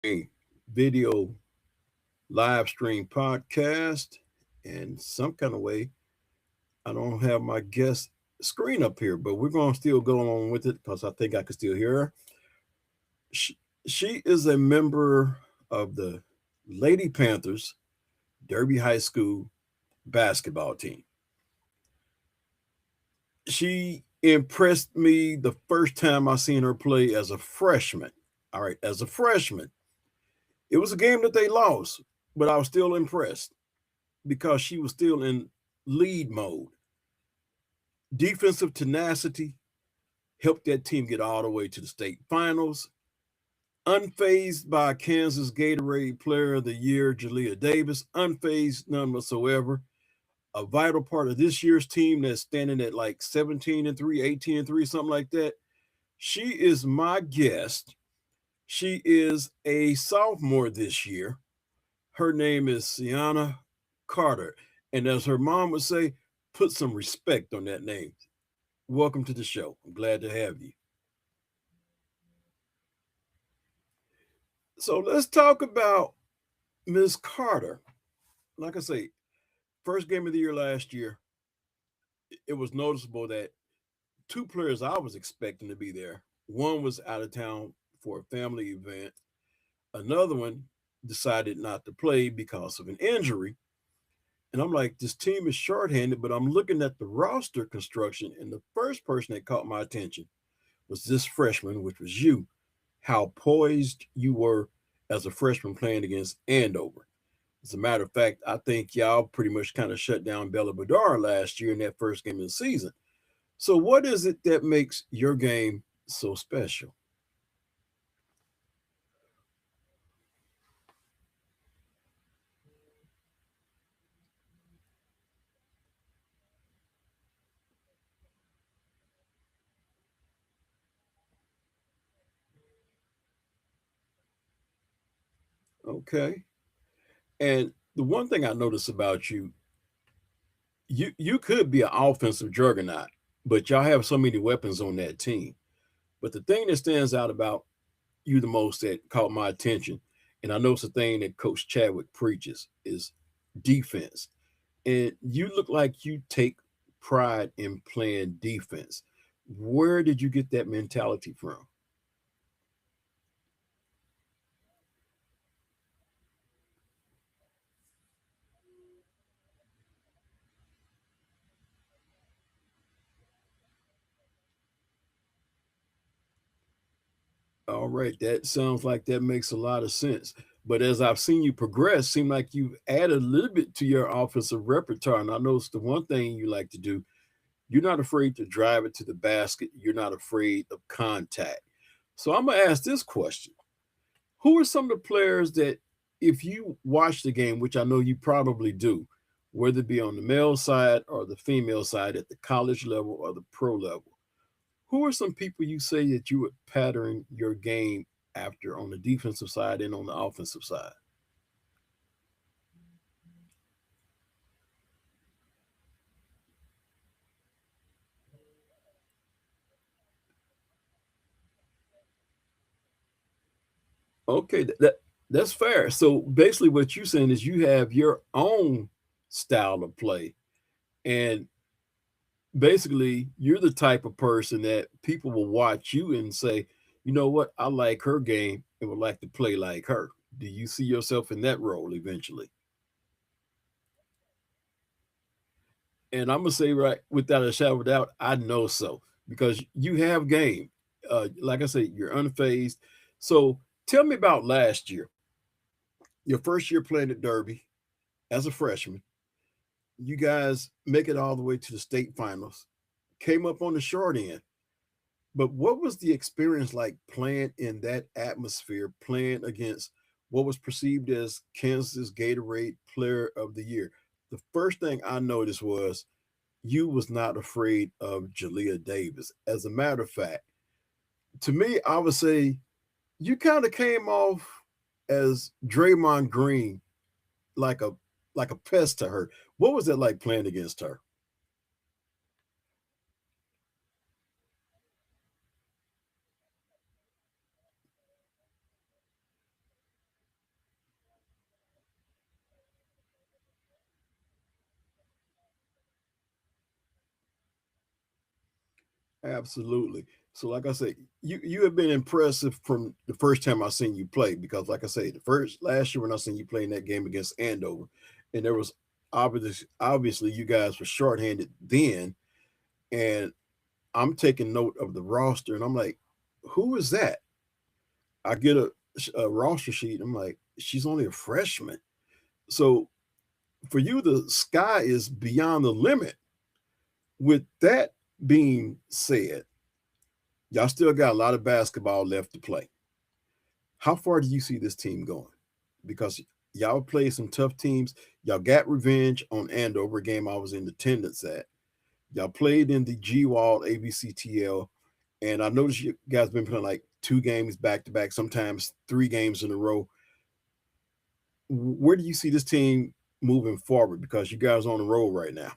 a video live stream podcast. And some kind of way, I don't have my guest screen up here, but we're going to still go on with it because I think I can still hear her. She, she is a member of the Lady Panthers Derby High School basketball team. She impressed me the first time I seen her play as a freshman. All right, as a freshman. It was a game that they lost, but I was still impressed because she was still in lead mode. Defensive tenacity helped that team get all the way to the state finals. Unfazed by Kansas Gatorade Player of the Year, Jalea Davis, unfazed none whatsoever. A vital part of this year's team that's standing at like 17 and 3, 18 and 3, something like that. She is my guest. She is a sophomore this year. Her name is Sienna Carter. And as her mom would say, put some respect on that name. Welcome to the show. I'm glad to have you. So let's talk about Miss Carter. Like I say, first game of the year last year, it was noticeable that two players I was expecting to be there. One was out of town for a family event. Another one decided not to play because of an injury. And I'm like, this team is shorthanded, but I'm looking at the roster construction, and the first person that caught my attention was this freshman, which was you. How poised you were as a freshman playing against Andover. As a matter of fact, I think y'all pretty much kind of shut down Bella Badar last year in that first game of the season. So, what is it that makes your game so special? Okay. And the one thing I notice about you, you could be an offensive juggernaut, but y'all have so many weapons on that team. But the thing that stands out about you the most that caught my attention, and I know it's a thing that Coach Chadwick preaches, is defense. And you look like you take pride in playing defense. Where did you get that mentality from? All right, that sounds like that makes a lot of sense. But as I've seen you progress, seem like you've added a little bit to your offensive repertoire. And I noticed the one thing you like to do, you're not afraid to drive it to the basket. You're not afraid of contact. So I'm gonna ask this question: who are some of the players that, if you watch the game, which I know you probably do, whether it be on the male side or the female side, at the college level or the pro level, who are some people you say that you would pattern your game after on the defensive side and on the offensive side? Okay, that's fair. So basically, what you're saying is you have your own style of play, and basically, you're the type of person that people will watch you and say, you know what, I like her game and would like to play like her. Do you see yourself in that role eventually? And I'm gonna say right without a shadow of a doubt, I know so because you have game. Like I said, you're unfazed. So tell me about last year, your first year playing at Derby as a freshman. You guys make it all the way to the state finals. Came up on the short end. But what was the experience like playing in that atmosphere, playing against what was perceived as Kansas Gatorade Player of the Year? The first thing I noticed was you was not afraid of Jalea Davis. As a matter of fact, to me, I would say you kind of came off as Draymond Green, like a pest to her. What was it like playing against her? Absolutely. So, like I say, you have been impressive from the first time I seen you play because, like I say, the first last year when I seen you play in that game against Andover, and there was obviously you guys were shorthanded then, and I'm taking note of the roster, and I'm like, who is that? I get a roster sheet. I'm like, she's only a freshman. So for you, the sky is beyond the limit. With that being said, y'all still got a lot of basketball left to play. How far do you see this team going? Because y'all played some tough teams. Y'all got revenge on Andover, a game I was in attendance at. Y'all played in the G Wall ABCTL, and I noticed you guys been playing like 2 games back to back, sometimes 3 games in a row. Where do you see this team moving forward? Because you guys are on the road right now.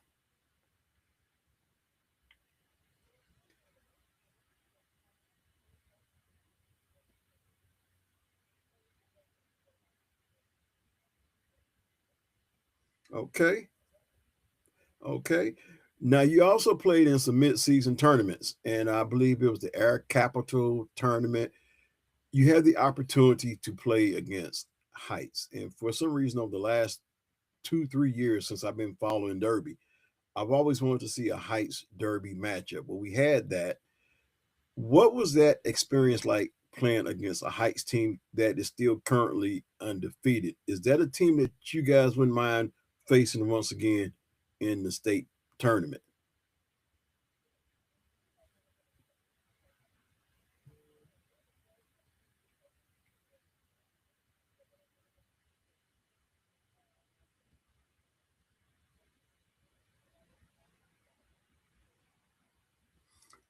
Okay, okay. Now you also played in some mid-season tournaments, and I believe it was the Air Capital tournament. You had the opportunity to play against Heights, and for some reason, over the last 2, 3 years since I've been following Derby, I've always wanted to see a Heights Derby matchup. Well, we had that. What was that experience like playing against a Heights team that is still currently undefeated? Is that a team that you guys wouldn't mind facing once again in the state tournament?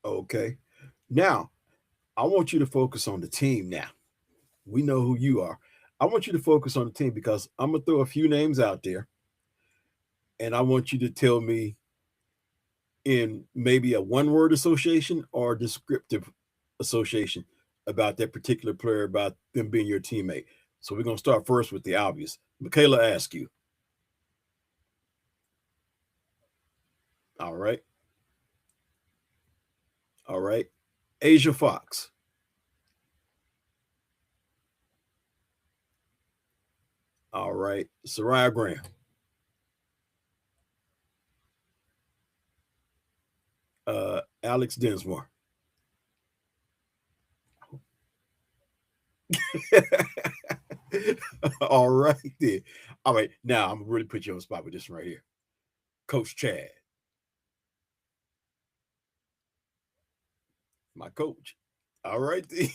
Okay. Now, I want you to focus on the team now. We know who you are. I want you to focus on the team because I'm going to throw a few names out there and I want you to tell me in maybe a one word association or descriptive association about that particular player, about them being your teammate. So we're going to start first with the obvious. Michaela Askew. All right. All right. Asia Fox. All right. Soraya Graham. Alex Dinsmore. All right then. All right. Now I'm gonna really put you on the spot with this one right here. Coach Chad, my coach. All right then.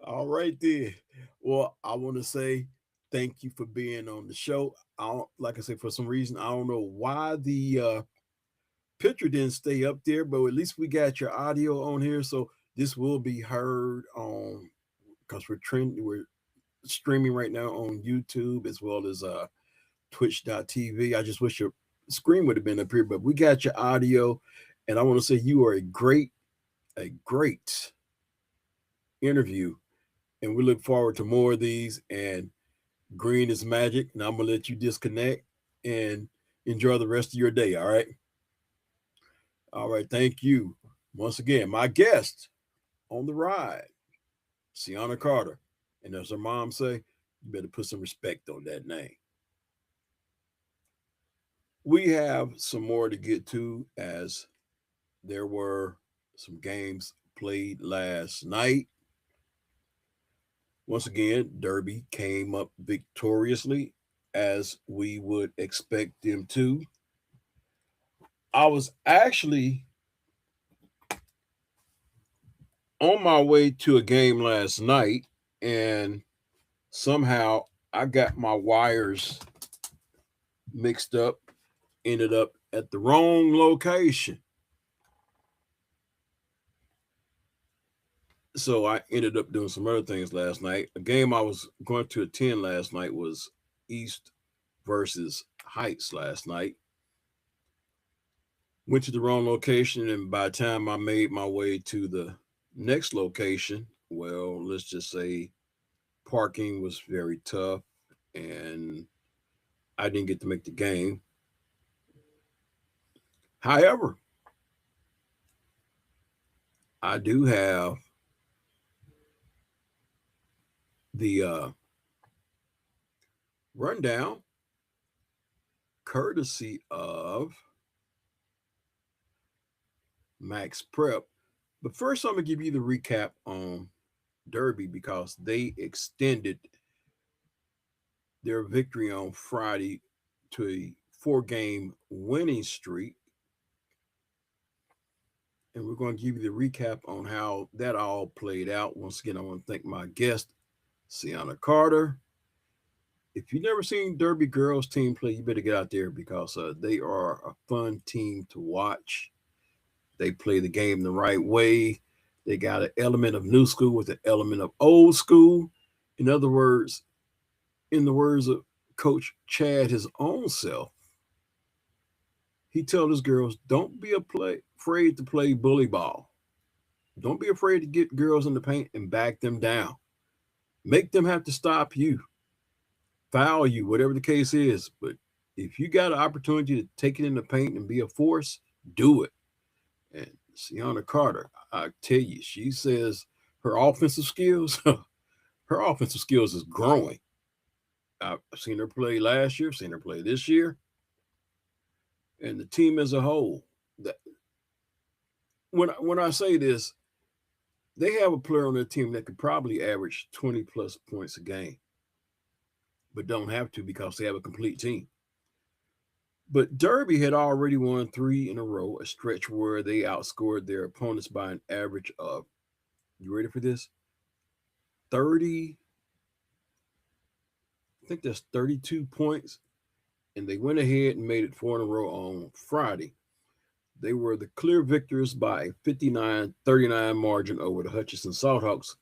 All right then. Well, I want to say thank you for being on the show. I don't, like I said, for some reason, I don't know why the picture didn't stay up there, but at least we got your audio on here. So this will be heard on because we're streaming right now on YouTube as well as twitch.tv. I just wish your screen would have been up here, but we got your audio. And I want to say you are a great interview. And we look forward to more of these. And green is magic. And I'm gonna let you disconnect and enjoy the rest of your day. All right. All right. Thank you. Once again, my guest on the ride, Sienna Carter. And as her mom say, you better put some respect on that name. We have some more to get to as there were some games played last night. Once again, Derby came up victoriously as we would expect them to. I was actually on my way to a game last night and somehow I got my wires mixed up, ended up at the wrong location. So I ended up doing some other things last night. A game I was going to attend last night was East versus Heights last night. Went to the wrong location, and by the time I made my way to the next location, well, let's just say parking was very tough, and I didn't get to make the game. However, I do have the rundown courtesy of Max Prep. But first, I'm going to give you the recap on Derby because they extended their victory on Friday to a 4-game winning streak. And we're going to give you the recap on how that all played out. Once again, I want to thank my guest, Sienna Carter. If you've never seen Derby girls team play, you better get out there because they are a fun team to watch. They play the game the right way. They got an element of new school with an element of old school. In other words, in the words of Coach Chad, his own self, he told his girls, don't be afraid to play bully ball. Don't be afraid to get girls in the paint and back them down. Make them have to stop you, foul you, whatever the case is. But if you got an opportunity to take it in the paint and be a force, do it. And Sienna Carter, I tell you, she says her offensive skills, her offensive skills is growing. I've seen her play last year, seen her play this year, and the team as a whole. That when I say this, they have a player on their team that could probably average 20 plus points a game, but don't have to because they have a complete team. But Derby had already won 3 in a row, a stretch where they outscored their opponents by an average of, you ready for this? 30, I think that's 32 points. And they went ahead and made it 4 in a row on Friday. They were the clear victors by a 59-39 margin over the Hutchinson Salthawks,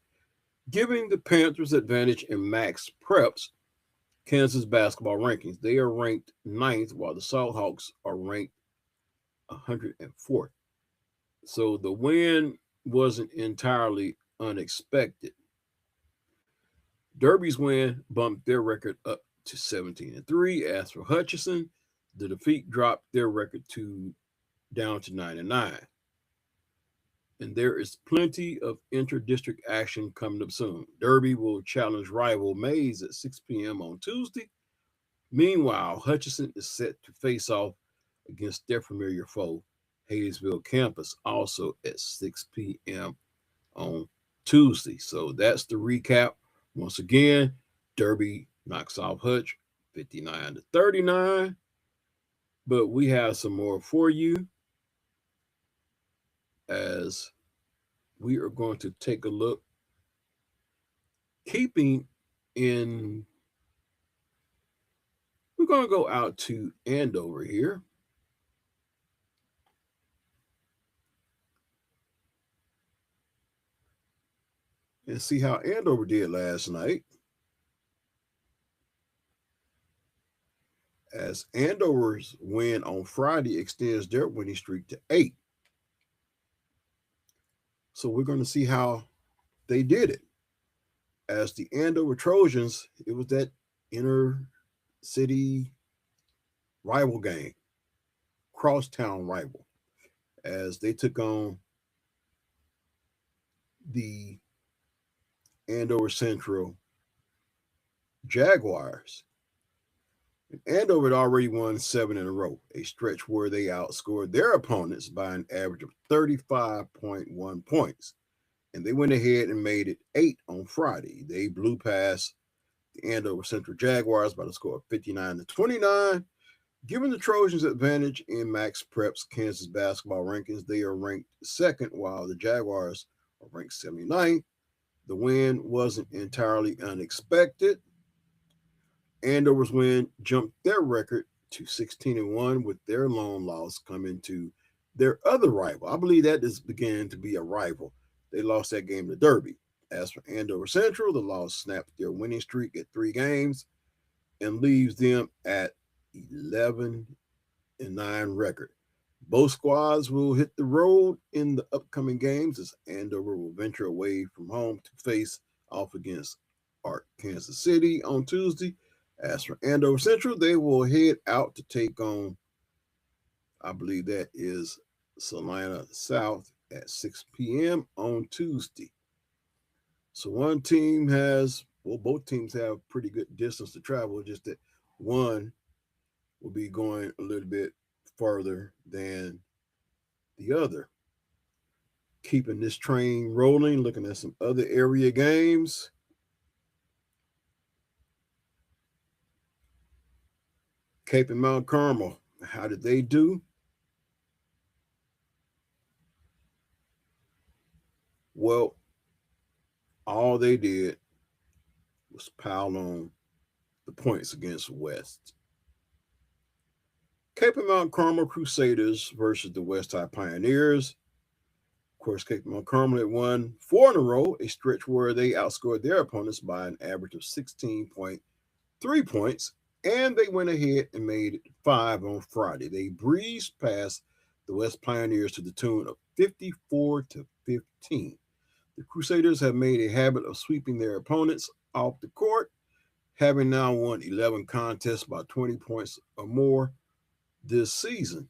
giving the Panthers advantage in Max Prep's Kansas basketball rankings. They are ranked 9th, while the Salthawks are ranked 104th. So the win wasn't entirely unexpected. Derby's win bumped their record up to 17-3. As for Hutchinson, the defeat dropped their record down to 9-9. And there is plenty of inter-district action coming up soon. Derby will challenge rival Maize at 6 p.m. on Tuesday. Meanwhile, Hutchinson is set to face off against their familiar foe, Hayesville campus, also at 6 p.m. on Tuesday. So that's the recap. Once again, Derby knocks off Hutch 59-39. But we have some more for you as we are going to take a look, keeping in, we're going to go out to Andover here. And see how Andover did last night. As Andover's win on Friday extends their winning streak to 8. So we're going to see how they did it. As the Andover Trojans, it was that inner city rival game, crosstown rival, as they took on the Andover Central Jaguars. Andover had already won 7 in a row, a stretch where they outscored their opponents by an average of 35.1 points. And they went ahead and made it 8 on Friday. They blew past the Andover Central Jaguars by the score of 59-29, giving the Trojans advantage in Max Prep's Kansas basketball rankings. They are ranked 2nd, while the Jaguars are ranked 79th. The win wasn't entirely unexpected. Andover's win jumped their record to 16-1, with their lone loss coming to their other rival. I believe that is beginning to be a rival. They lost that game to Derby. As for Andover Central, the loss snapped their winning streak at 3 games and leaves them at 11-9 record. Both squads will hit the road in the upcoming games as Andover will venture away from home to face off against Kansas City on Tuesday. As for Andover Central, they will head out to take on, I believe that is Salina South at 6 p.m. on Tuesday. So one team has, well, both teams have pretty good distance to travel, just that one will be going a little bit further than the other. Keeping this train rolling, looking at some other area games. Cape and Mount Carmel, how did they do? Well, all they did was pile on the points against West. Cape and Mount Carmel Crusaders versus the West High Pioneers. Of course, Cape and Mount Carmel had won 4 in a row, a stretch where they outscored their opponents by an average of 16.3 points, and they went ahead and made it 5 on Friday. They breezed past the West Pioneers to the tune of 54-15. The Crusaders have made a habit of sweeping their opponents off the court, having now won 11 contests by 20 points or more this season.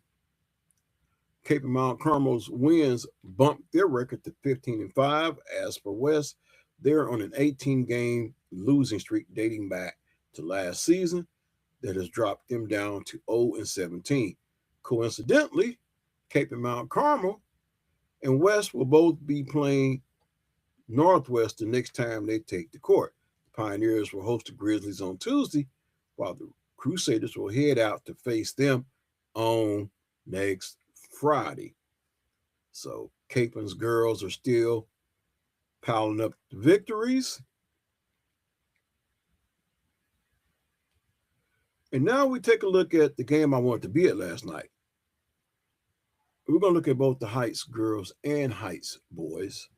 Cape and Mount Carmel's wins bumped their record to 15-5. As for West, they're on an 18-game losing streak dating back to last season that has dropped them down to 0-17. Coincidentally, Cape and Mount Carmel and West will both be playing Northwest the next time they take the court. The Pioneers will host the Grizzlies on Tuesday, while the Crusaders will head out to face them on next Friday. So Capeland's girls are still piling up the victories. And now we take a look at the game I wanted to be at last night. We're going to look at both the Heights girls and Heights boys,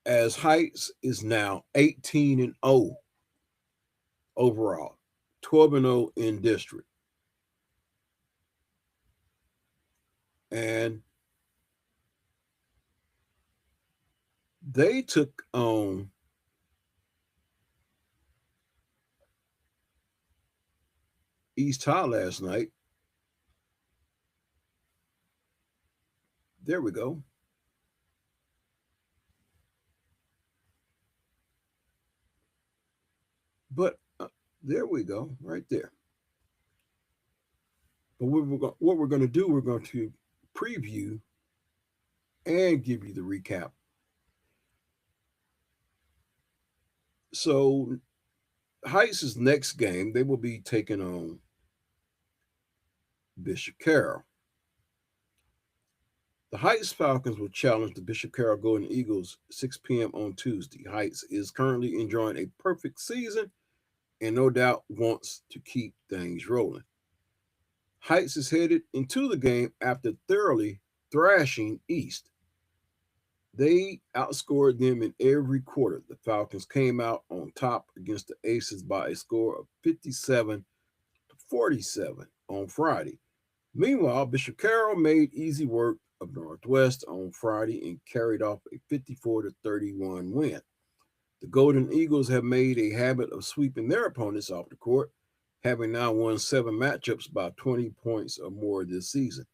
as Heights is now 18-0 overall, 12-0 in district. And they took on East High last night. There we go. But there we go, right there. But what we're going to do, we're going to preview and give you the recap. So Heights' next game, they will be taking on Bishop Carroll. The Heights Falcons will challenge the Bishop Carroll Golden Eagles 6 p.m. on Tuesday. Heights is currently enjoying a perfect season and no doubt wants to keep things rolling. Heights is headed into the game after thoroughly thrashing East. They outscored them in every quarter. The Falcons came out on top against the Aces by a score of 57-47 on Friday. Meanwhile, Bishop Carroll made easy work of Northwest on Friday and carried off a 54-31 win. The Golden Eagles have made a habit of sweeping their opponents off the court, having now won 7 matchups by 20 points or more this season.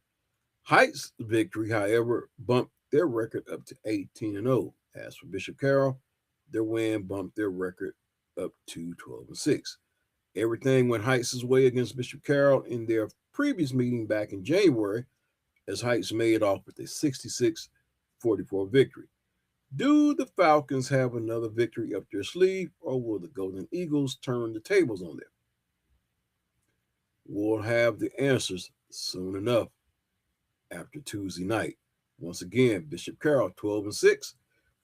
Heights' victory, however, bumped their record up to 18-0. As for Bishop Carroll, their win bumped their record up to 12-6. Everything went Heights' way against Bishop Carroll in their previous meeting back in January, as Heights made off with a 66-44 victory. Do the Falcons have another victory up their sleeve, or will the Golden Eagles turn the tables on them? We'll have the answers soon enough after Tuesday night. Once again, Bishop Carroll 12-6,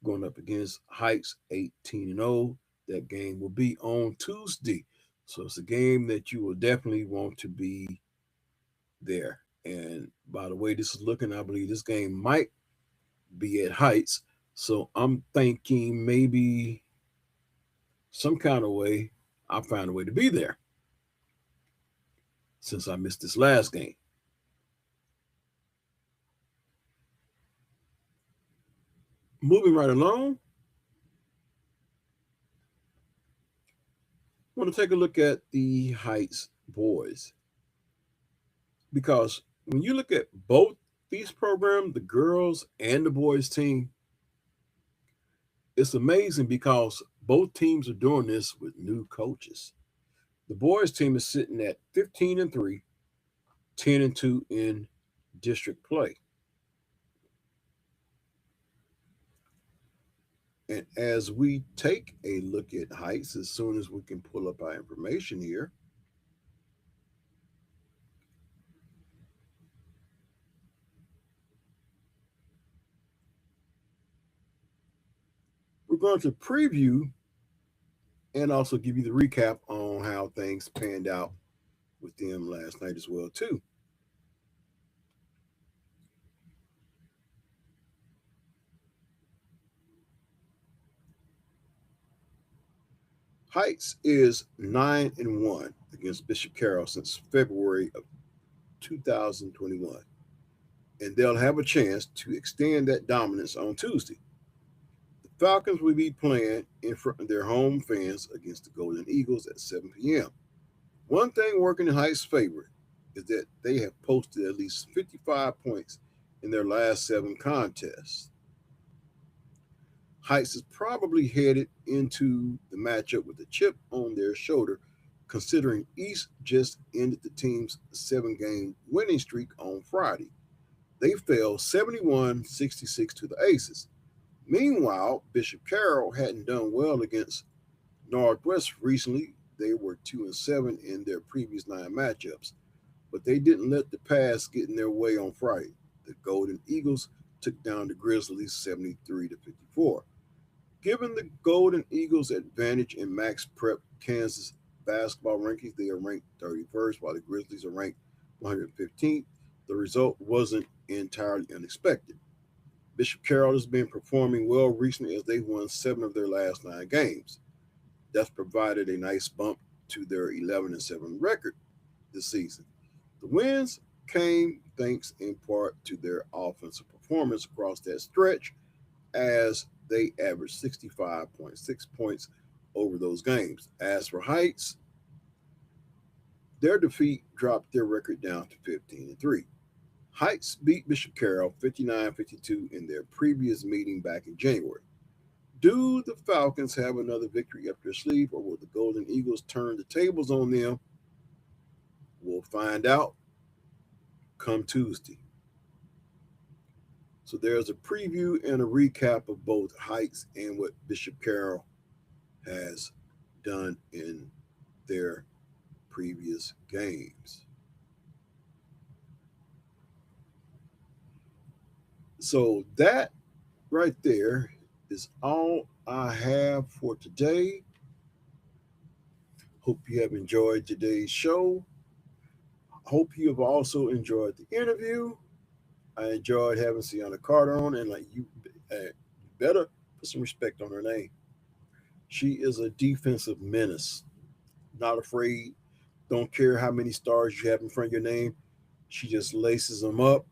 going up against Heights 18-0. That game will be on Tuesday. So it's a game that you will definitely want to be there. And by the way this is looking, I believe this game might be at Heights. So I'm thinking maybe some kind of way I'll find a way to be there since I missed this last game. Moving right along, I want to take a look at the Heights boys, because when you look at both Feast program, the girls and the boys team, it's amazing because both teams are doing this with new coaches. The boys team is sitting at 15-3, 10-2 in district play. And as we take a look at Heights, as soon as we can pull up our information here, we're going to preview and also give you the recap on how things panned out with them last night as well too. Heights is 9-1 against Bishop Carroll since February of 2021, and they'll have a chance to extend that dominance on Tuesday. The Falcons will be playing in front of their home fans against the Golden Eagles at 7 p.m. One thing working in Heights' favor is that they have posted at least 55 points in their last 7 contests. Heights is probably headed into the matchup with a chip on their shoulder, considering East just ended the team's 7-game winning streak on Friday. They fell 71-66 to the Aces. Meanwhile, Bishop Carroll hadn't done well against Northwest recently. They were 2-7 in their previous 9 matchups, but they didn't let the pass get in their way on Friday. The Golden Eagles took down the Grizzlies 73-54. Given the Golden Eagles' advantage in Max Prep Kansas basketball rankings, they are ranked 31st, while the Grizzlies are ranked 115th. The result wasn't entirely unexpected. Bishop Carroll has been performing well recently as they've won 7 of their last 9 games. That's provided a nice bump to their 11-7 record this season. The wins came thanks in part to their offensive performance across that stretch, as they averaged 65.6 points over those games. As for Heights, their defeat dropped their record down to 15-3. Heights beat Bishop Carroll 59-52 in their previous meeting back in January. Do the Falcons have another victory up their sleeve, or will the Golden Eagles turn the tables on them? We'll find out come Tuesday. So there's a preview and a recap of both Heights and what Bishop Carroll has done in their previous games. So that right there is all I have for today. Hope you have enjoyed today's show. Hope you have also enjoyed the interview. I enjoyed having Sienna Carter on, and like you better put some respect on her name. She is a defensive menace, not afraid. Don't care how many stars you have in front of your name. She just laces them up,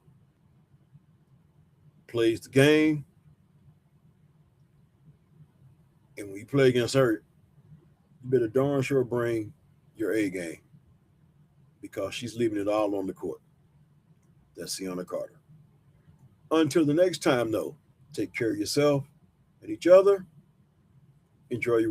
plays the game, and when you play against her, you better darn sure bring your A game because she's leaving it all on the court. That's Sienna Carter. Until the next time, though, take care of yourself and each other. Enjoy your